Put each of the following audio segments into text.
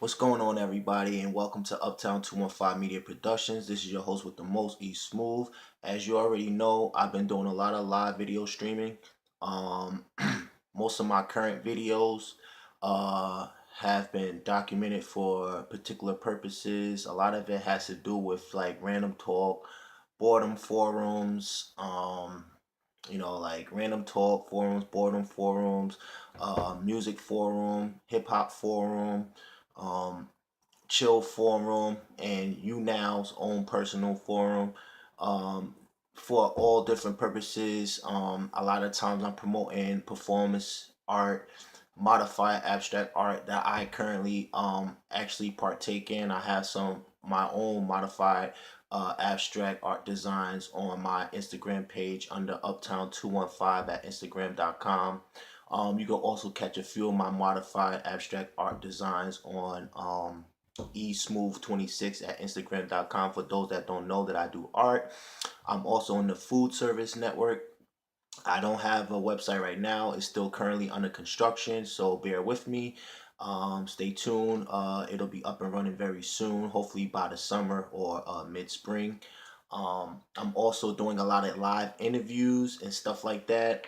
What's going on, everybody, and welcome to Uptown 215 Media Productions. This is your host with the most, E Smooth. As you already know, I've been doing a lot of live video streaming. Um, Most of my current videos uh, have been documented for particular purposes. A lot of it has to do with like random talk, boredom forums, like random talk forums, boredom forums, music forum, hip hop forum, um, chill forum, and YouNow's own personal forum, um, for all different purposes. A lot of times I'm promoting performance art, modified abstract art that I currently actually partake in. I have some my own modified abstract art designs on my Instagram page under Uptown215 at Instagram.com. You can also catch a few of my modified abstract art designs on eSmooth26 at Instagram.com for those that don't know that I do art. I'm also in the food service network. I don't have a website right now. It's still currently under construction, so bear with me. Stay tuned. It'll be up and running very soon, hopefully by the summer or mid-spring. I'm also doing a lot of live interviews and stuff like that.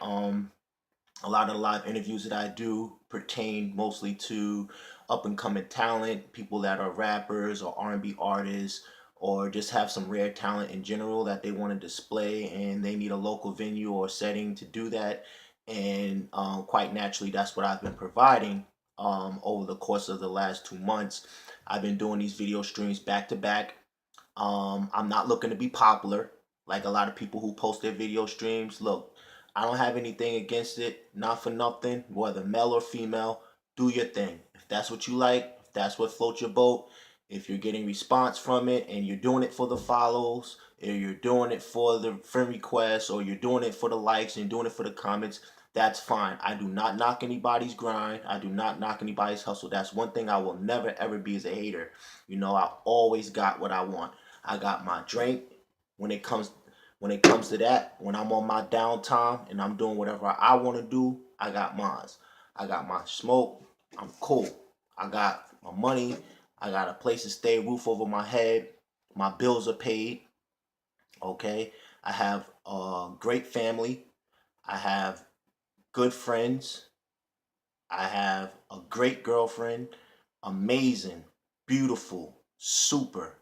A lot of the live interviews that I do pertain mostly to up and coming talent, people that are rappers or R&B artists, or just have some rare talent in general that they want to display, and they need a local venue or setting to do that. And quite naturally, that's what I've been providing over the course of the last 2 months. I've been doing these video streams back to back. I'm not looking to be popular like a lot of people who post their video streams. Look, I don't have anything against it, not for nothing, whether male or female. Do your thing. If that's what you like, if that's what floats your boat, if you're getting response from it and you're doing it for the follows, or you're doing it for the friend requests, or you're doing it for the likes and you're doing it for the comments, that's fine. I do not knock anybody's grind. I do not knock anybody's hustle. That's one thing I will never ever be as a hater. I always got what I want. I got my drink when it comes to that. When I'm on my downtime and I'm doing whatever I want to do, I got mine. I got my smoke. I'm cool. I got my money. I got a place to stay, roof over my head. My bills are paid. Okay. I have a great family. I have good friends. I have a great girlfriend. Amazing, beautiful, super,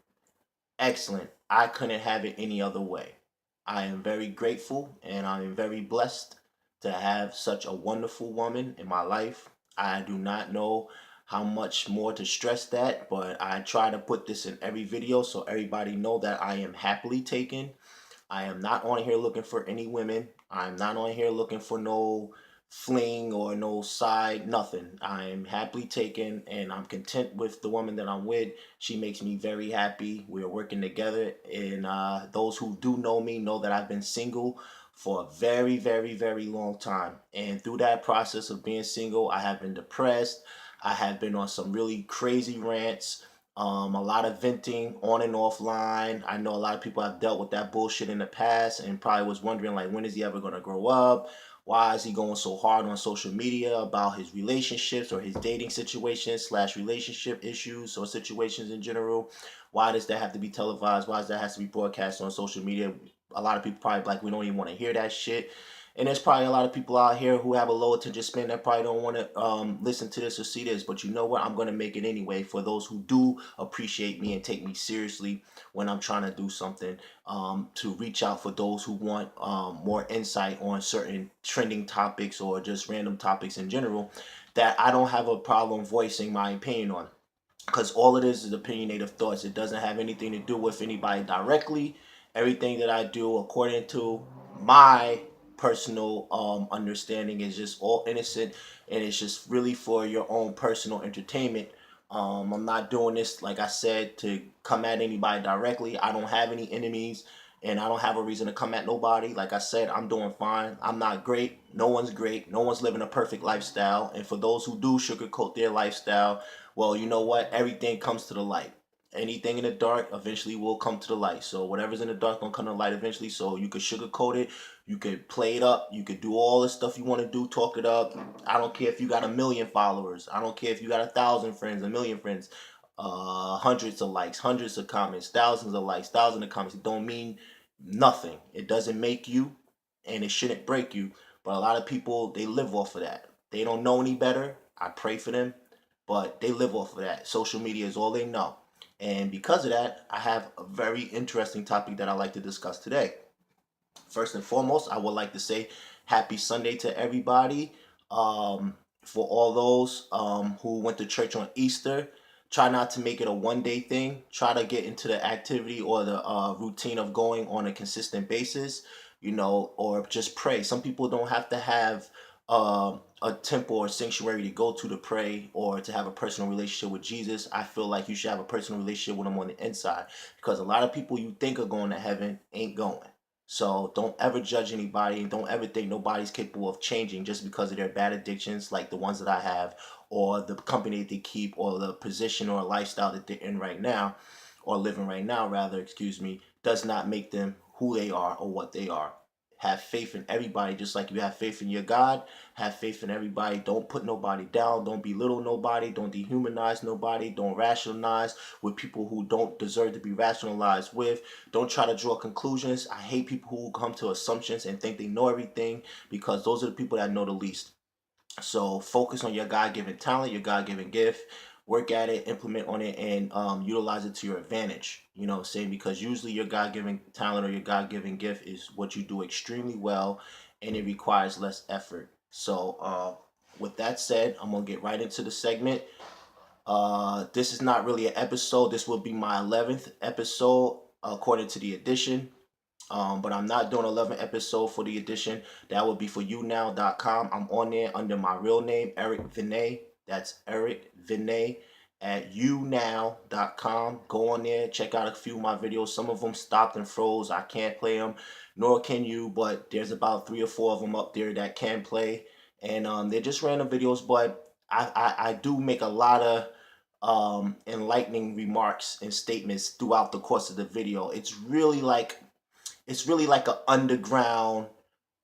excellent. I couldn't have it any other way. I am very grateful and I am very blessed to have such a wonderful woman in my life. I do not know how much more to stress that, but I try to put this in every video so everybody know that I am happily taken. I am not on here looking for any women. I'm not on here looking for no fling or no side, nothing. I am happily taken and I'm content with the woman that I'm with. She makes me very happy. We are working together, and those who do know me know that I've been single for a very, very, very long time. And through that process of being single, I have been depressed. I have been on some really crazy rants, a lot of venting on and offline. I know a lot of people have dealt with that bullshit in the past and probably was wondering, like, when is he ever going to grow up? Why is he going so hard on social media about his relationships or his dating situations slash relationship issues or situations in general? Why does that have to be televised? Why does that have to be broadcast on social media? A lot of people probably like, we don't even want to hear that shit. And there's probably a lot of people out here who have a low attention span that probably don't want to listen to this or see this. But you know what? I'm going to make it anyway for those who do appreciate me and take me seriously when I'm trying to do something, to reach out for those who want more insight on certain trending topics or just random topics in general that I don't have a problem voicing my opinion on. Because all it is opinionated thoughts. It doesn't have anything to do with anybody directly. Everything that I do, according to my personal understanding, is just all innocent, and it's just really for your own personal entertainment. I'm not doing this, like I said, to come at anybody directly. I don't have any enemies, and I don't have a reason to come at nobody. Like I said, I'm doing fine. I'm not great. No one's great. No one's living a perfect lifestyle. And for those who do sugarcoat their lifestyle, well, you know what? Everything comes to the light. anything in the dark eventually will come to the light. So whatever's in the dark gonna come to the light eventually. So you could sugarcoat it, you could play it up, you could do all the stuff you want to do, talk it up. I don't care if you got 1 million followers. I don't care if you got 1,000 friends, 1 million friends, hundreds of likes, hundreds of comments, thousands of likes, thousands of comments. It don't mean nothing. It doesn't make you, and it shouldn't break you. But a lot of people, they live off of that. They don't know any better. I pray for them, but they live off of that. Social media is all they know. And because of that, I have a very interesting topic that I like to discuss today. First and foremost, I would like to say happy Sunday to everybody. For all those who went to church on Easter, try not to make it a 1 day thing. Try to get into the activity or the routine of going on a consistent basis, or just pray. Some people don't have to have a temple or sanctuary to go to pray or to have a personal relationship with Jesus. I feel like you should have a personal relationship with him on the inside, because a lot of people you think are going to heaven ain't going. So don't ever judge anybody, and don't ever think nobody's capable of changing just because of their bad addictions like the ones that I have, or the company that they keep, or the position or lifestyle that they're in right now, or living right now rather, excuse me, does not make them who they are or what they are. Have faith in everybody just like you have faith in your God. Have faith in everybody. Don't put nobody down. Don't belittle nobody. Don't dehumanize nobody. Don't rationalize with people who don't deserve to be rationalized with. Don't try to draw conclusions. I hate people who come to assumptions and think they know everything, because those are the people that know the least. So focus on your God-given talent, your God-given gift. Work at it, implement on it, and utilize it to your advantage. You know what I'm saying? Because usually your God-given talent or your God-given gift is what you do extremely well, and it requires less effort. So with that said, I'm going to get right into the segment. This is not really an episode. This will be my 11th episode according to the edition. But I'm not doing 11 episode for the edition. That would be for younow.com. I'm on there under my real name, Eric Vinay. That's Eric Vinay at younow.com. Go on there, check out a few of my videos. Some of them stopped and froze. I can't play them, nor can you, but there's about 3 or 4 of them up there that can play. And they're just random videos, but I do make a lot of enlightening remarks and statements throughout the course of the video. It's really like an underground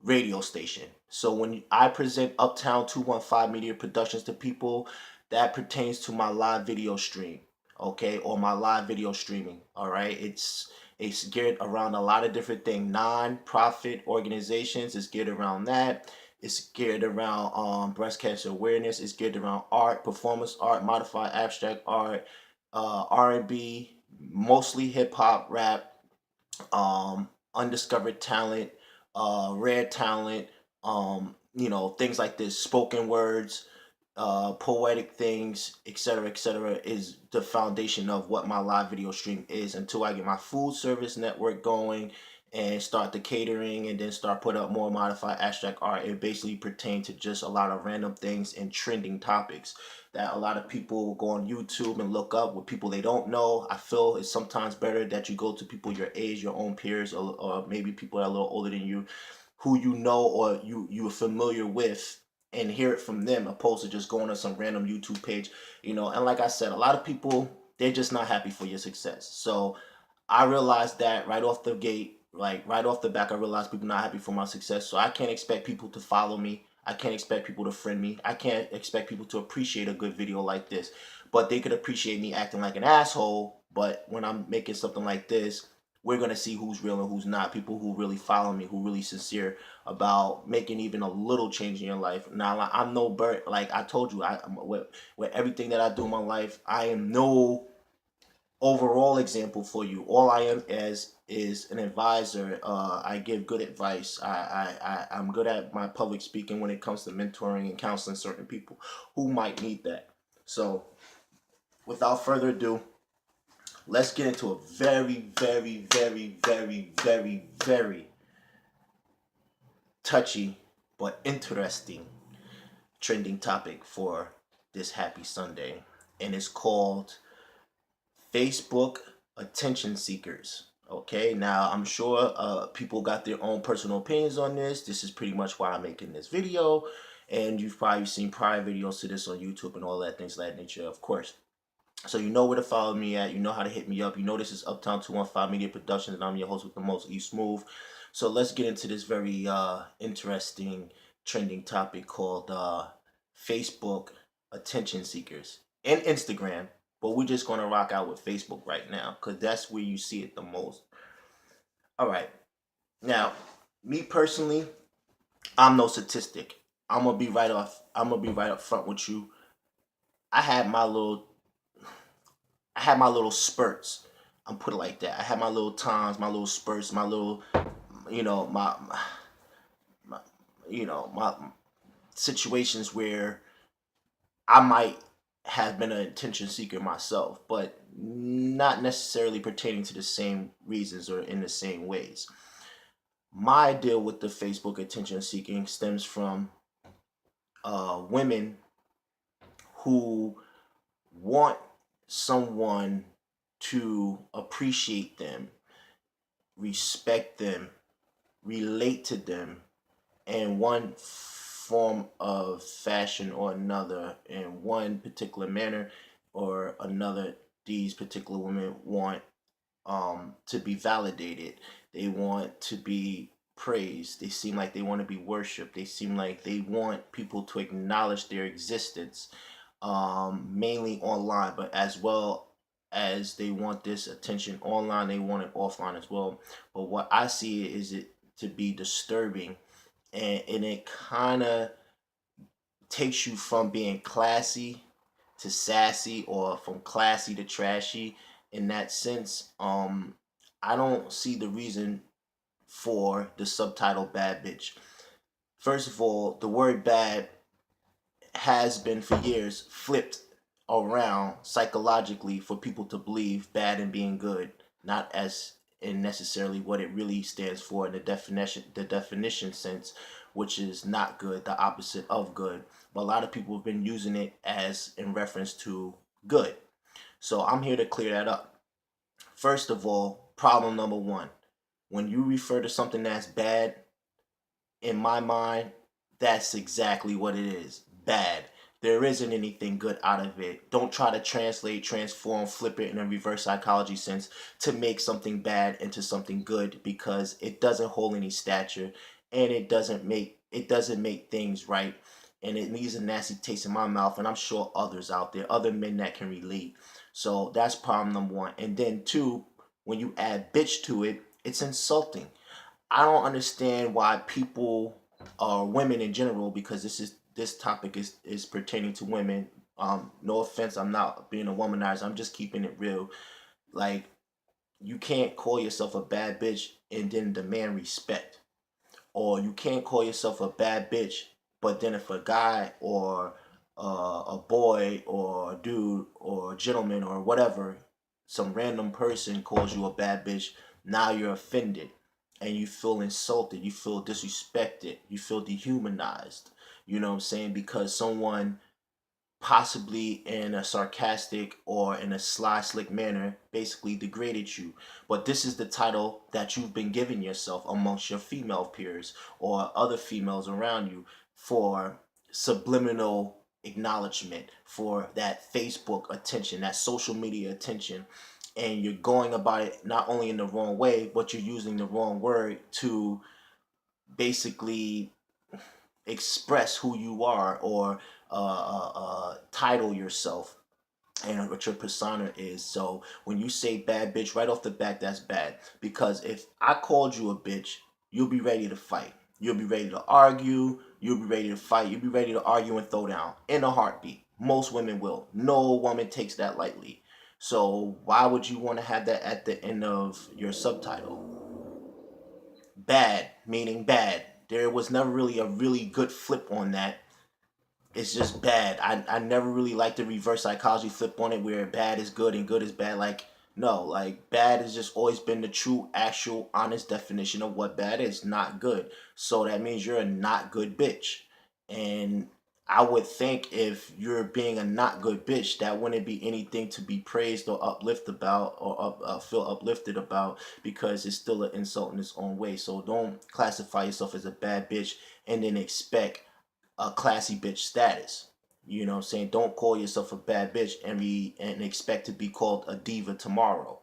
radio station. So when I present Uptown 215 Media Productions to people, that pertains to my live video stream, okay, or my live video streaming. All right, it's geared around a lot of different things. Non-profit organizations. It's geared around that. It's geared around breast cancer awareness. It's geared around art, performance art, modified abstract art, R&B, mostly hip hop, rap, undiscovered talent, rare talent, things like this, spoken words, poetic things, etc., is the foundation of what my live video stream is, until I get my food service network going and start the catering, and then start put up more modified abstract art. It basically pertains to just a lot of random things and trending topics that a lot of people go on YouTube and look up with people they don't know. I feel it's sometimes better that you go to people your age, your own peers, or maybe people that are a little older than you, who you know or you're familiar with, and hear it from them, opposed to just going to some random YouTube page. And like I said, a lot of people, they're just not happy for your success. So I realized that right off the gate, like right off the back, I realized people not happy for my success. So I can't expect people to follow me. I can't expect people to friend me. I can't expect people to appreciate a good video like this. But they could appreciate me acting like an asshole. But when I'm making something like this, we're going to see who's real and who's not. People who really follow me, who really sincere about making even a little change in your life. Now, I'm no bird. Like I told you, with everything that I do in my life, I am no overall example for you. All I am as is an advisor. I give good advice. I'm good at my public speaking when it comes to mentoring and counseling certain people who might need that. So without further ado, let's get into a very, very, very, very, very, very touchy but interesting trending topic for this happy Sunday. And it's called Facebook attention seekers. Okay, now I'm sure people got their own personal opinions on this. This is pretty much why I'm making this video. And you've probably seen prior videos to this on YouTube and all that things of that nature, of course. So you know where to follow me at. You know how to hit me up. You know this is Uptown 215 Media Productions, and I'm your host with the most, E Smooth. So let's get into this very interesting trending topic called Facebook attention seekers and Instagram. But we're just gonna rock out with Facebook right now because that's where you see it the most. All right. Now, me personally, I'm no statistic. I'm gonna be right up front with you. I had my little I had my little spurts. I'm put it like that. I had my little times, my little spurts, my little, you know, my my situations where I might have been an attention seeker myself, but not necessarily pertaining to the same reasons or in the same ways. My deal with the Facebook attention seeking stems from women who want someone to appreciate them, respect them, relate to them in one form of fashion or another, in one particular manner or another. These particular women want to be validated. They want to be praised. They seem like they want to be worshipped. They seem like they want people to acknowledge their existence, mainly online, but as well as they want this attention online, they want it offline as well. But what I see is it to be disturbing, and it kind of takes you from being classy to sassy, or from classy to trashy in that sense. I don't see the reason for the subtitle bad bitch. First of all, the word bad has been for years flipped around psychologically for people to believe bad and being good, not as in necessarily what it really stands for in the definition sense, which is not good, the opposite of good. But a lot of people have been using it as in reference to good. So I'm here to clear that up. First of all, problem number one: when you refer to something that's bad, in my mind, that's exactly what it is. Bad. There isn't anything good out of it. Don't try to translate, transform, flip it in a reverse psychology sense to make something bad into something good, because it doesn't hold any stature, and it doesn't make things right, and it leaves a nasty taste in my mouth, and I'm sure others out there, other men that can relate. So that's problem number one. And then two, when you add bitch to it, it's insulting. I don't understand why people, or women in general, because this topic is pertaining to women. No offense, I'm not being a womanizer. I'm just keeping it real. Like, you can't call yourself a bad bitch and then demand respect, or you can't call yourself a bad bitch, but then if a guy or a boy or a dude or a gentleman or whatever, some random person calls you a bad bitch, now you're offended and you feel insulted, you feel disrespected, you feel dehumanized. You know what I'm saying? Because someone, possibly in a sarcastic or in a sly, slick manner, basically degraded you. But this is the title that you've been giving yourself amongst your female peers or other females around you, for subliminal acknowledgement, for that Facebook attention, that social media attention. And you're going about it not only in the wrong way, but you're using the wrong word to basically express who you are, or title yourself and what your persona is. So when you say bad bitch right off the bat, that's bad. Because if I called you a bitch, you'll be ready to fight. You'll be ready to argue. You'll be ready to fight. You'll be ready to argue and throw down in a heartbeat. Most women will. No woman takes that lightly. So why would you want to have that at the end of your subtitle? Bad, meaning bad. There was never really a really good flip on that. It's just bad. I never really liked the reverse psychology flip on it, where bad is good and good is bad. Like, no, like, bad has just always been the true, actual, honest definition of what bad is: not good. So that means you're a not good bitch. And I would think if you're being a not good bitch, that wouldn't be anything to be praised or uplift about, or feel uplifted about, because it's still an insult in its own way. So don't classify yourself as a bad bitch and then expect a classy bitch status. You know what I'm saying? Don't call yourself a bad bitch and expect to be called a diva tomorrow.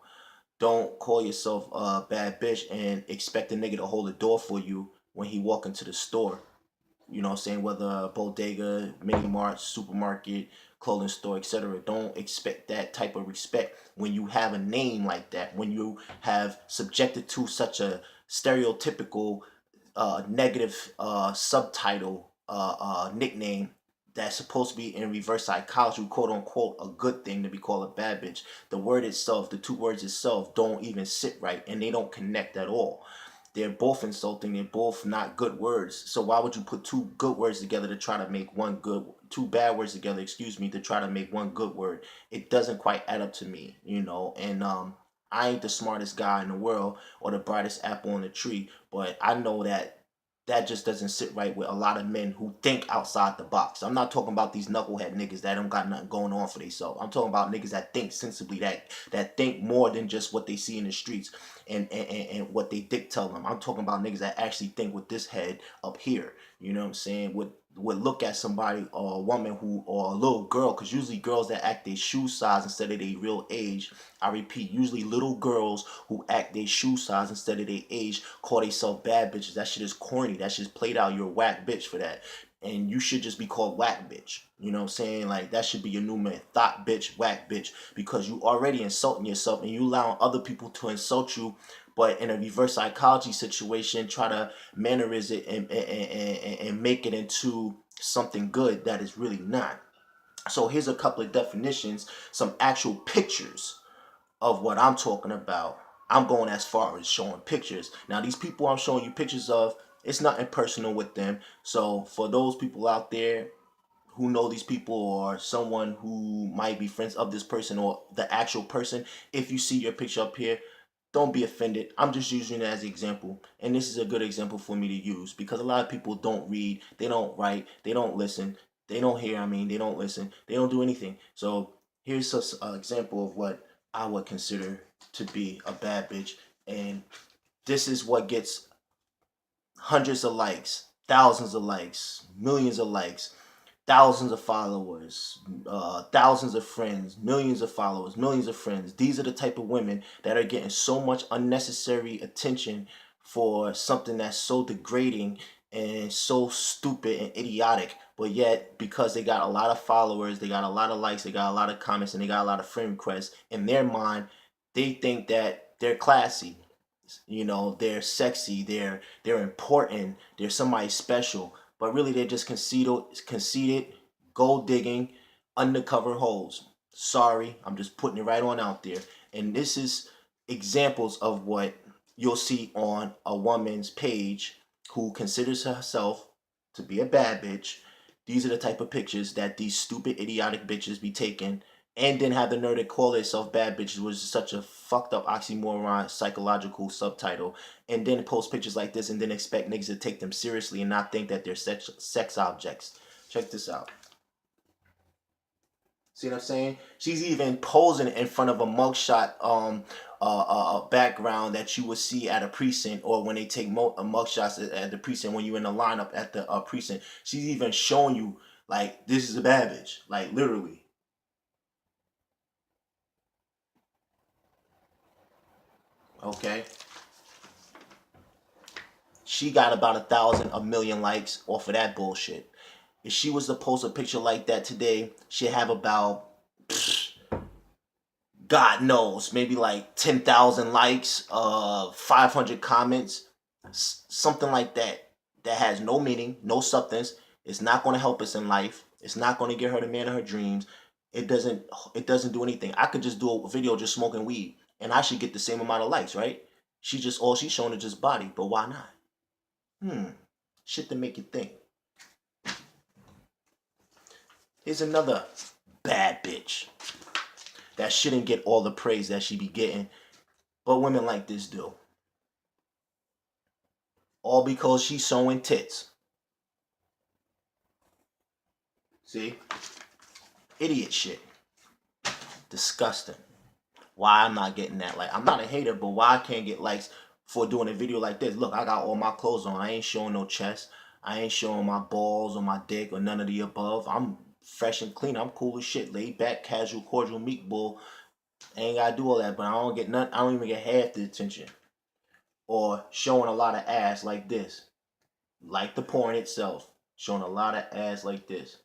Don't call yourself a bad bitch and expect a nigga to hold the door for you when he walk into the store. You know what I'm saying? Whether a bodega, mini mart, supermarket, clothing store, etc. Don't expect that type of respect when you have a name like that, when you have subjected to such a stereotypical negative subtitle nickname that's supposed to be in reverse psychology, quote unquote, a good thing to be called a bad bitch. The word itself, the two words itself, don't even sit right and they don't connect at all. They're both insulting. They're both not good words. So why would you put two good words together to try to make one good, two bad words together, excuse me, to try to make one good word? It doesn't quite add up to me, you know. And I ain't the smartest guy in the world or the brightest apple on the tree, but I know that that just doesn't sit right with a lot of men who think outside the box. I'm not talking about these knucklehead niggas that don't got nothing going on for themselves. I'm talking about niggas that think sensibly, that think more than just what they see in the streets and what they dick tell them. I'm talking about niggas that actually think with this head up here. You know what I'm saying? Would look at somebody or a woman who or a little girl, because usually girls that act their shoe size instead of their real age. I repeat, usually little girls who act their shoe size instead of their age call themselves bad bitches. That shit is corny. That shit's played out. You're a whack bitch for that. And you should just be called whack bitch. You know what I'm saying? Like that should be your new man. Thought bitch, whack bitch. Because you already insulting yourself and you allowing other people to insult you, but in a reverse psychology situation, try to mannerize it and make it into something good that is really not. So here's a couple of definitions, some actual pictures of what I'm talking about. I'm going as far as showing pictures. Now, these people I'm showing you pictures of, it's nothing personal with them. So for those people out there who know these people or someone who might be friends of this person or the actual person, if you see your picture up here, don't be offended. I'm just using it as an example. And this is a good example for me to use because a lot of people don't read, they don't write, they don't listen, they don't hear, they don't listen, they don't do anything. So here's an example of what I would consider to be a bad bitch. And this is what gets hundreds of likes, thousands of likes, millions of likes, thousands of followers, thousands of friends, millions of followers, millions of friends. These are the type of women that are getting so much unnecessary attention for something that's so degrading and so stupid and idiotic. But yet, because they got a lot of followers, they got a lot of likes, they got a lot of comments, and they got a lot of friend requests, in their mind, they think that they're classy. You know, they're sexy, they're important, they're somebody special, but really they're just conceited, gold digging, undercover hoes. Sorry, I'm just putting it right on out there. And this is examples of what you'll see on a woman's page who considers herself to be a bad bitch. These are the type of pictures that these stupid, idiotic bitches be taking and then have the nerve to call themselves bad bitches, which is such a fucked up oxymoron psychological subtitle, and then post pictures like this and then expect niggas to take them seriously and not think that they're sex objects. Check this out. See what I'm saying? She's even posing in front of a mugshot background that you would see at a precinct or when they take mugshots at the precinct when you're in the lineup at the precinct. She's even showing you like this is a bad bitch, like literally. Okay, she got about 1,000, a million likes off of that bullshit. If she was to post a picture like that today, she'd have about God knows, maybe like 10,000 likes, 500 comments, something like that. That has no meaning, no substance. It's not going to help us in life. It's not going to get her the man of her dreams. It doesn't. It doesn't do anything. I could just do a video just smoking weed, and I should get the same amount of likes, right? She just all she's showing is just body, but why not? Shit to make you think. Here's another bad bitch that shouldn't get all the praise that she be getting, but women like this do. All because she's showing tits. See? Idiot shit. Disgusting. Why I'm not getting that? Like, I'm not a hater, but why I can't get likes for doing a video like this? Look, I got all my clothes on. I ain't showing no chest. I ain't showing my balls or my dick or none of the above. I'm fresh and clean. I'm cool as shit. Laid back, casual, cordial, meek bull. I ain't gotta do all that, but I don't get none. I don't even get half the attention. Or showing a lot of ass like this, like the porn itself. Showing a lot of ass like this.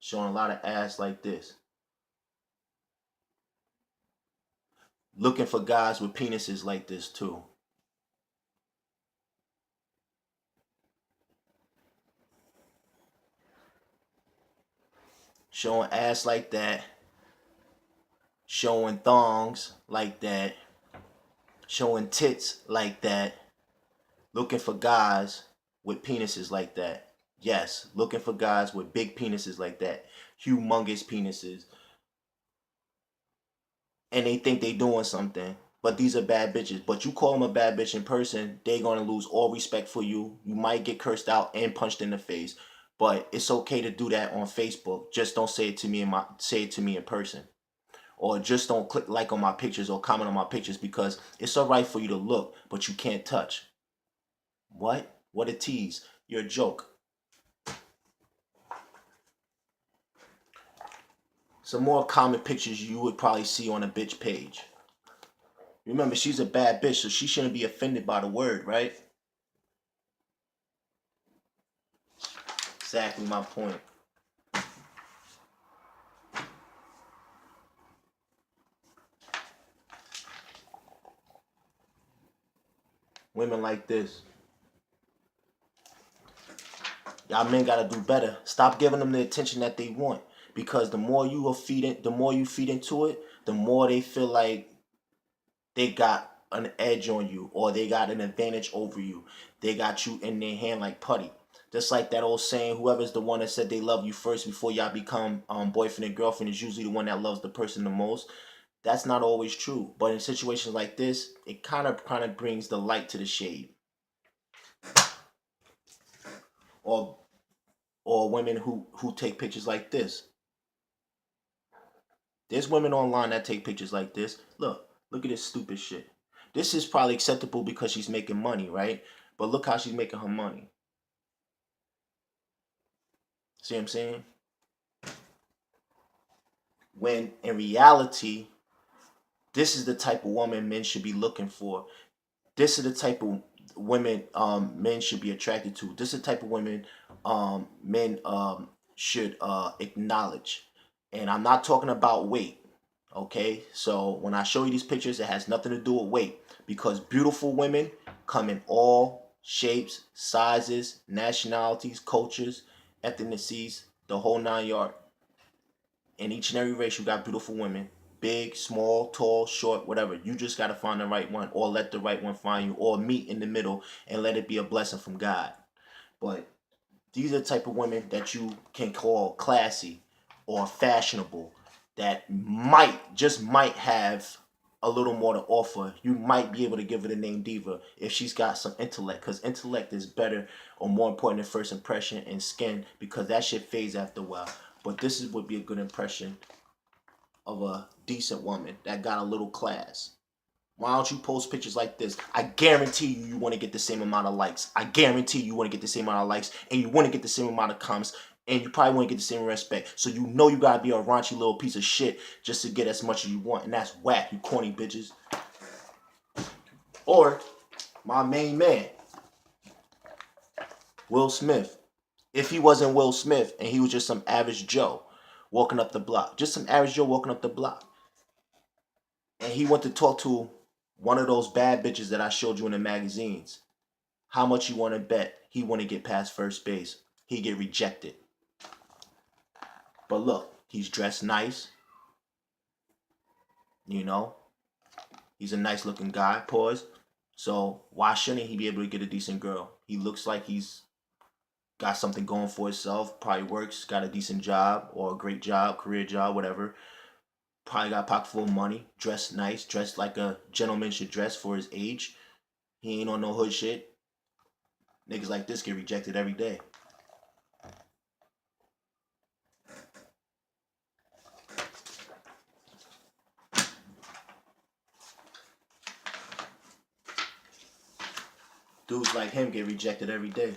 Showing a lot of ass like this. Looking for guys with penises like this too. Showing ass like that. Showing thongs like that. Showing tits like that. Looking for guys with penises like that. Yes, looking for guys with big penises like that. Humongous penises. And they think they doing something. But these are bad bitches. But you call them a bad bitch in person, they gonna lose all respect for you. You might get cursed out and punched in the face. But it's okay to do that on Facebook. Just don't say it to me in person. Or just don't click like on my pictures or comment on my pictures, because it's alright for you to look, but you can't touch. What? What a tease. You're a joke. Some more common pictures you would probably see on a bitch page. Remember, she's a bad bitch, so she shouldn't be offended by the word, right? Exactly my point. Women like this. Y'all men gotta do better. Stop giving them the attention that they want. Because the more you feed into it, the more they feel like they got an edge on you, or they got an advantage over you. They got you in their hand like putty. Just like that old saying, whoever's the one that said they love you first before y'all become boyfriend and girlfriend is usually the one that loves the person the most. That's not always true. But in situations like this, it kind of brings the light to the shade. Or women who take pictures like this. There's women online that take pictures like this. Look at this stupid shit. This is probably acceptable because she's making money, right? But look how she's making her money. See what I'm saying? When in reality, this is the type of woman men should be looking for. This is the type of women men should be attracted to. This is the type of women men should acknowledge. And I'm not talking about weight. Okay, so when I show you these pictures, it has nothing to do with weight, because beautiful women come in all shapes, sizes, nationalities, cultures, ethnicities, the whole 9 yards. In each and every race, you got beautiful women. Big, small, tall, short, whatever. You just got to find the right one, or let the right one find you, or meet in the middle and let it be a blessing from God. But these are the type of women that you can call classy or fashionable, that just might have a little more to offer. You might be able to give her the name diva if she's got some intellect, because intellect is better or more important than first impression and skin, because that shit fades after a while. But this would be a good impression of a decent woman that got a little class. Why don't you post pictures like this? I guarantee you want to get the same amount of likes. I guarantee you want to get the same amount of likes, and you want to get the same amount of comments, and you probably want to get the same respect. So you know you got to be a raunchy little piece of shit just to get as much as you want, and that's whack, you corny bitches. Or my main man, Will Smith. If he wasn't Will Smith and he was just some average Joe walking up the block, just some average Joe walking up the block, and he went to talk to one of those bad bitches that I showed you in the magazines, how much you want to bet he want to get past first base? He get rejected. But look, he's dressed nice. You know, he's a nice looking guy. Pause. So why shouldn't he be able to get a decent girl? He looks like he's got something going for himself. Probably works, got a decent job or a great job, career job, whatever. Probably got a pocket full of money. Dressed nice, dressed like a gentleman should dress for his age. He ain't on no hood shit. Niggas like this get rejected every day. Dudes like him get rejected every day.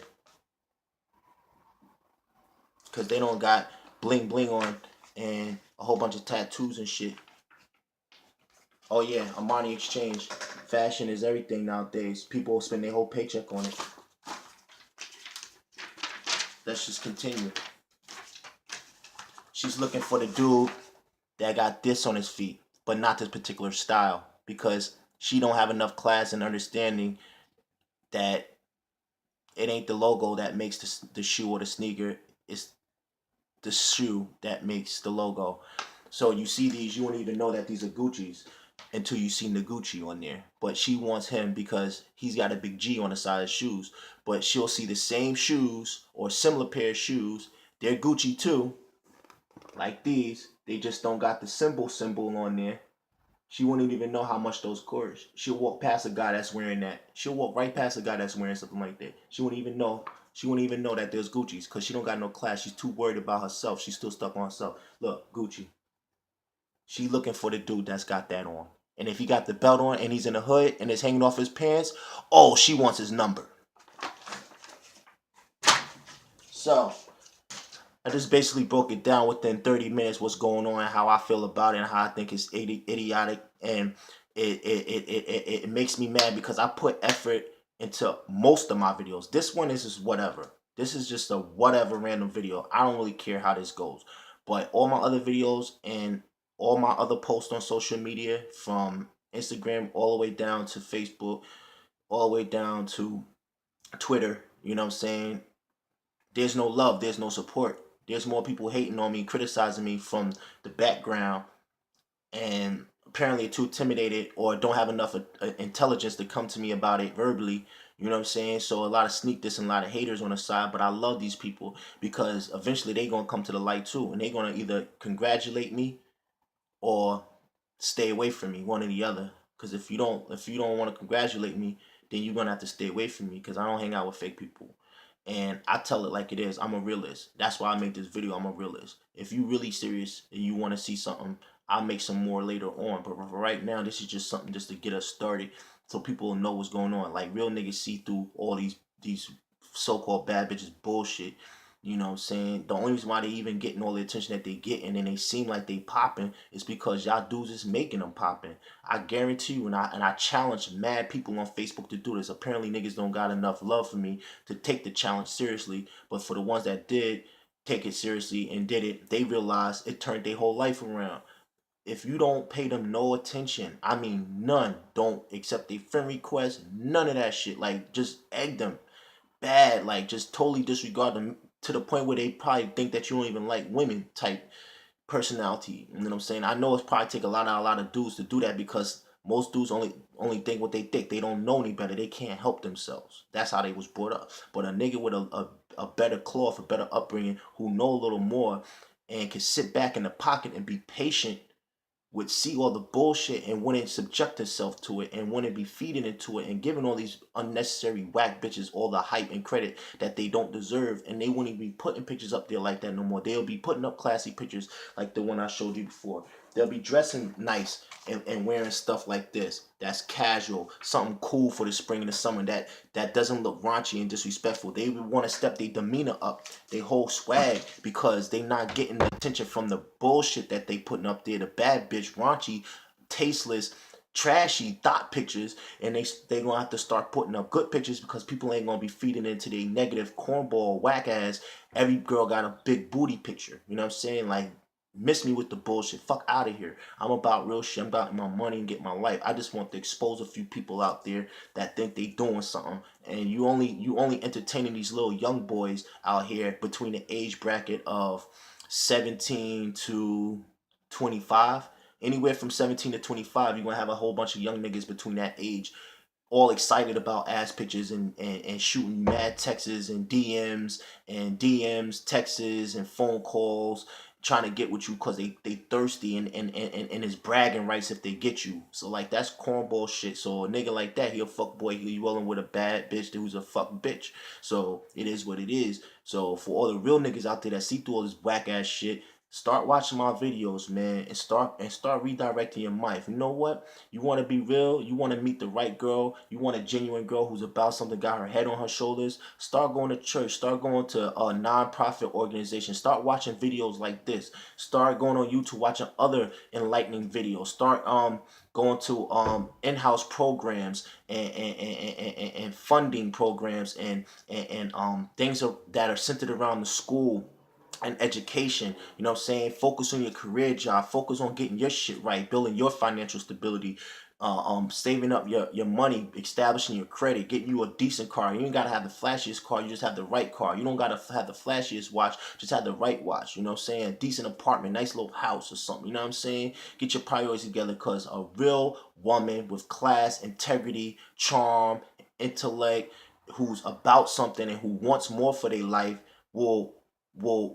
because they don't got bling bling on and a whole bunch of tattoos and shit. Oh yeah, Armani Exchange. Fashion is everything nowadays. People spend their whole paycheck on it. Let's just continue. She's looking for the dude that got this on his feet, but not this particular style, because she don't have enough class and understanding that it ain't the logo that makes the shoe or the sneaker. It's the shoe that makes the logo. So you see these, you won't even know that these are Gucci's until you see the Gucci on there. But she wants him because he's got a big G on the side of shoes. But she'll see the same shoes or similar pair of shoes. They're Gucci too, like these. They just don't got the symbol on there. She wouldn't even know how much those cost. She'll walk past a guy that's wearing that. She'll walk right past a guy that's wearing something like that. She wouldn't even know. She wouldn't even know that there's Gucci's because she don't got no class. She's too worried about herself. She's still stuck on herself. Look, Gucci. She looking for the dude that's got that on. And if he got the belt on and he's in the hood and it's hanging off his pants, oh, she wants his number. So, I just basically broke it down within 30 minutes what's going on, how I feel about it, and how I think it's idiotic. And it makes me mad because I put effort into most of my videos. This one is just whatever. This is just a whatever random video. I don't really care how this goes. But all my other videos and all my other posts on social media, from Instagram all the way down to Facebook, all the way down to Twitter, you know what I'm saying? There's no love, there's no support. There's more people hating on me, criticizing me from the background, and apparently too intimidated or don't have enough intelligence to come to me about it verbally. You know what I'm saying? So a lot of sneak this and a lot of haters on the side, but I love these people because eventually they gonna come to the light too, and they gonna either congratulate me or stay away from me, one or the other. Because if you don't want to congratulate me, then you're gonna have to stay away from me because I don't hang out with fake people. And I tell it like it is. I'm a realist. That's why I make this video. I'm a realist. If you really serious and you want to see something, I'll make some more later on. But for right now, this is just something just to get us started so people will know what's going on. Like, real niggas see through all these so-called bad bitches bullshit. You know what I'm saying? The only reason why they even getting all the attention that they getting and they seem like they popping is because y'all dudes is making them popping. I guarantee you, and I challenge mad people on Facebook to do this. Apparently niggas don't got enough love for me to take the challenge seriously. But for the ones that did take it seriously and did it, they realized it turned their whole life around. If you don't pay them no attention, I mean none, don't accept their friend requests, none of that shit. Like, just egg them bad, like just totally disregard them to the point where they probably think that you don't even like women type personality. You know what I'm saying? I know it's probably take a lot of dudes to do that because most dudes only think what they think. They don't know any better. They can't help themselves. That's how they was brought up. But a nigga with a better cloth, a better upbringing, who know a little more and can sit back in the pocket and be patient, would see all the bullshit and wouldn't subject herself to it and wouldn't be feeding into it and giving all these unnecessary whack bitches all the hype and credit that they don't deserve, and they wouldn't be putting pictures up there like that no more. They'll be putting up classy pictures like the one I showed you before. They'll be dressing nice and wearing stuff like this. That's casual, something cool for the spring and the summer that doesn't look raunchy and disrespectful. They would want to step their demeanor up, their whole swag, because they not getting the attention from the bullshit that they putting up there. The bad bitch, raunchy, tasteless, trashy thought pictures, and they gonna have to start putting up good pictures because people ain't gonna be feeding into their negative cornball whack ass. Every girl got a big booty picture. You know what I'm saying? Like, miss me with the bullshit. Fuck out of here. I'm about real shit. I'm about my money and get my life. I just want to expose a few people out there that think they doing something. And you only entertaining these little young boys out here between the age bracket of 17 to 25. Anywhere from 17 to 25, you're gonna have a whole bunch of young niggas between that age, all excited about ass pictures and shooting mad texts and DMs, texts and phone calls, trying to get with you because they thirsty and is bragging rights if they get you. So like, that's cornball shit. So a nigga like that, he a fuck boy, he rolling with a bad bitch who's a fuck bitch. So it is what it is. So for all the real niggas out there that see through all this whack ass shit, Start watching my videos, man, and start redirecting your mind. You know what? You want to be real. You want to meet the right girl. You want a genuine girl who's about something, got her head on her shoulders. Start going to church. Start going to a non-profit organization. Start watching videos like this. Start going on YouTube, watching other enlightening videos. Start going to in-house programs and funding programs and things that are centered around the school and education. You know what I'm saying? Focus on your career job. Focus on getting your shit right, building your financial stability, saving up your money, establishing your credit, getting you a decent car. You ain't gotta have the flashiest car, you just have the right car. You don't gotta have the flashiest watch, just have the right watch. You know what I'm saying? A decent apartment, nice little house or something. You know what I'm saying? Get your priorities together, because a real woman with class, integrity, charm, intellect, who's about something and who wants more for their life will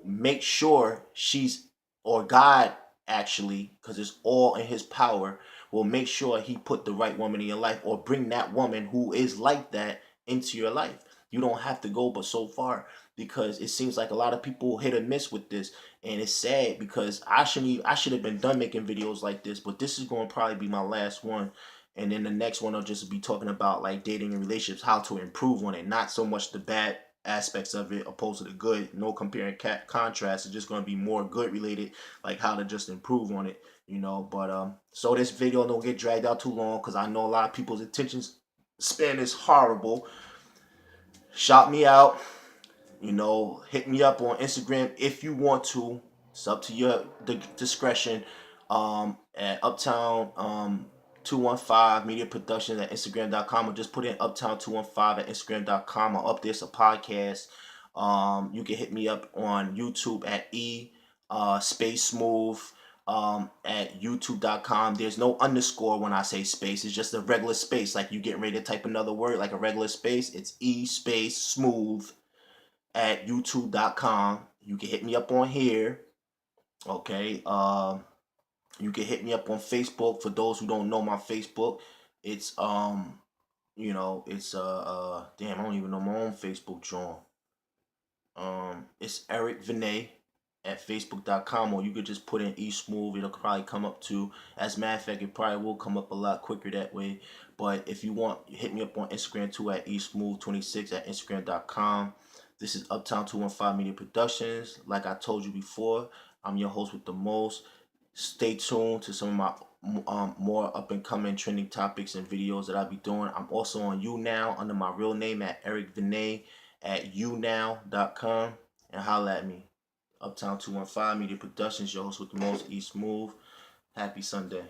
make sure she's, or God actually, because it's all in his power, will make sure he put the right woman in your life, or bring that woman who is like that into your life. You don't have to go but so far, because it seems like a lot of people hit or miss with this, and it's sad because I should have been done making videos like this, but this is going to probably be my last one. And then the next one I'll just be talking about like dating and relationships, how to improve on it, not so much the bad aspects of it opposed to the good. No comparing contrast. It's just going to be more good related, like how to just improve on it, you know. But so this video don't get dragged out too long, because I know a lot of people's attention span is horrible. Shout me out, you know, hit me up on Instagram if you want to. It's up to your discretion. At Uptown 215 Media Productions at Instagram.com, or just put in Uptown 215 at Instagram.com, or up there's a podcast. You can hit me up on YouTube at space smooth at youtube.com. There's no underscore when I say space. It's just a regular space, like you getting ready to type another word like a regular space. It's space smooth at youtube.com. You can hit me up on here. Okay. You can hit me up on Facebook. For those who don't know my Facebook, it's you know, it's damn, I don't even know my own Facebook joint. It's Eric Vinay at facebook.com, or you could just put in eSmooth. It'll probably come up too. As a matter of fact, it probably will come up a lot quicker that way. But if you want, hit me up on Instagram too at eSmooth26 at Instagram.com. This is Uptown 215 Media Productions. Like I told you before, I'm your host with the most. Stay tuned to some of my more up and coming trending topics and videos that I'll be doing. I'm also on YouNow under my real name at Eric Vinay at younow.com, and holla at me. Uptown 215 Media Productions, your host with the most, eSmooth. Happy Sunday.